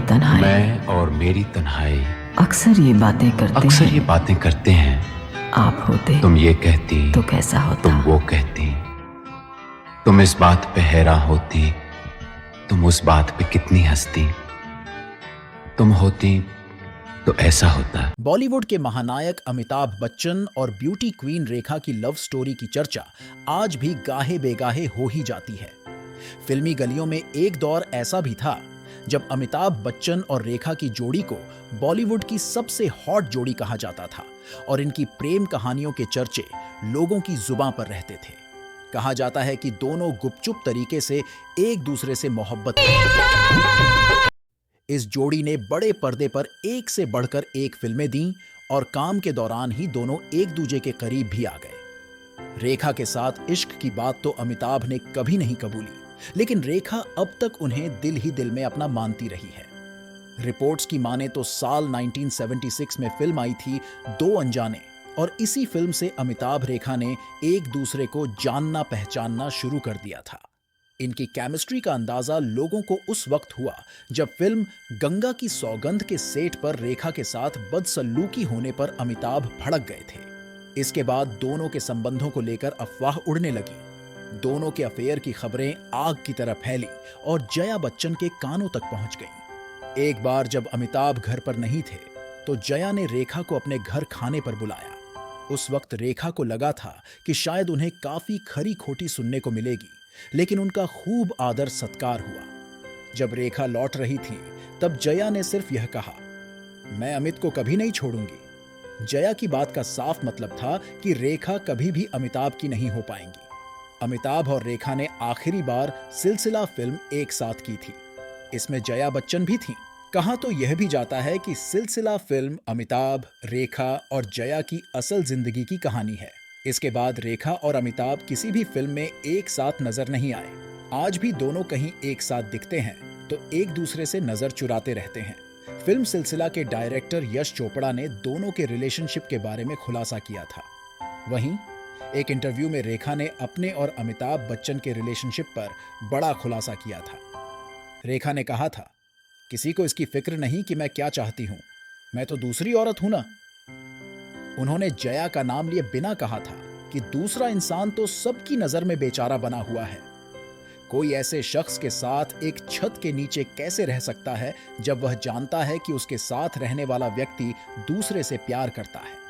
तन्हाई। मैं और मेरी तन्हाई अक्सर ये बातें करते हैं। आप होते तुम ये कहती तो कैसा होता। तुम वो कहती, तुम इस बात पे हैरान होती, तुम उस बात पे कितनी हंसती, तुम होती तो ऐसा होता। बॉलीवुड के महानायक अमिताभ बच्चन और ब्यूटी क्वीन रेखा की लव स्टोरी की चर्चा आज भी गाहे बेगाहे हो ही जाती है। फिल्मी गलियों में एक दौर ऐसा भी था जब अमिताभ बच्चन और रेखा की जोड़ी को बॉलीवुड की सबसे हॉट जोड़ी कहा जाता था और इनकी प्रेम कहानियों के चर्चे लोगों की जुबां पर रहते थे। कहा जाता है कि दोनों गुपचुप तरीके से एक दूसरे से मोहब्बत करते थे। इस जोड़ी ने बड़े पर्दे पर एक से बढ़कर एक फिल्में दी और काम के दौरान ही दोनों एक दूसरे के करीब भी आ गए। रेखा के साथ इश्क की बात तो अमिताभ ने कभी नहीं कबूली, लेकिन रेखा अब तक उन्हें दिल ही दिल में अपना मानती रही है। रिपोर्ट्स की माने तो साल 1976 में फिल्म आई थी दो अनजाने, और इसी फिल्म से अमिताभ रेखा ने एक दूसरे को जानना पहचानना शुरू कर दिया था। इनकी केमिस्ट्री का अंदाजा लोगों को उस वक्त हुआ जब फिल्म गंगा की सौगंध के सेट पर रेखा के साथ बदसलूकी होने पर अमिताभ भड़क गए थे। इसके बाद दोनों के संबंधों को लेकर अफवाह उड़ने लगी। दोनों के अफेयर की खबरें आग की तरह फैली और जया बच्चन के कानों तक पहुंच गईं। एक बार जब अमिताभ घर पर नहीं थे तो जया ने रेखा को अपने घर खाने पर बुलाया। उस वक्त रेखा को लगा था कि शायद उन्हें काफी खरी खोटी सुनने को मिलेगी, लेकिन उनका खूब आदर सत्कार हुआ। जब रेखा लौट रही थी तब जया ने सिर्फ यह कहा, मैं अमित को कभी नहीं छोड़ूंगी। जया की बात का साफ मतलब था कि रेखा कभी भी अमिताभ की नहीं हो पाएंगी। अमिताभ और रेखा ने आखिरी बार सिलसिला फिल्म एक साथ की थी। इसमें जया बच्चन भी थी। कहा तो यह भी जाता है कि सिलसिला फिल्म अमिताभ, रेखा और जया की असल जिंदगी की कहानी है। इसके बाद रेखा और अमिताभ किसी भी फिल्म में एक साथ नजर नहीं आए। आज भी दोनों कहीं एक साथ दिखते हैं तो एक दूसरे से नजर चुराते रहते हैं। फिल्म सिलसिला के डायरेक्टर यश चोपड़ा ने दोनों के रिलेशनशिप के बारे में खुलासा किया था। वहीं एक इंटरव्यू में रेखा ने अपने और अमिताभ बच्चन के रिलेशनशिप पर बड़ा खुलासा किया था। रेखा ने कहा था, किसी को इसकी फिक्र नहीं कि मैं क्या चाहती हूं, मैं तो दूसरी औरत हूं ना। उन्होंने जया का नाम लिए बिना कहा था कि दूसरा इंसान तो सबकी नजर में बेचारा बना हुआ है। कोई ऐसे शख्स के साथ एक छत के नीचे कैसे रह सकता है जब वह जानता है कि उसके साथ रहने वाला व्यक्ति दूसरे से प्यार करता है।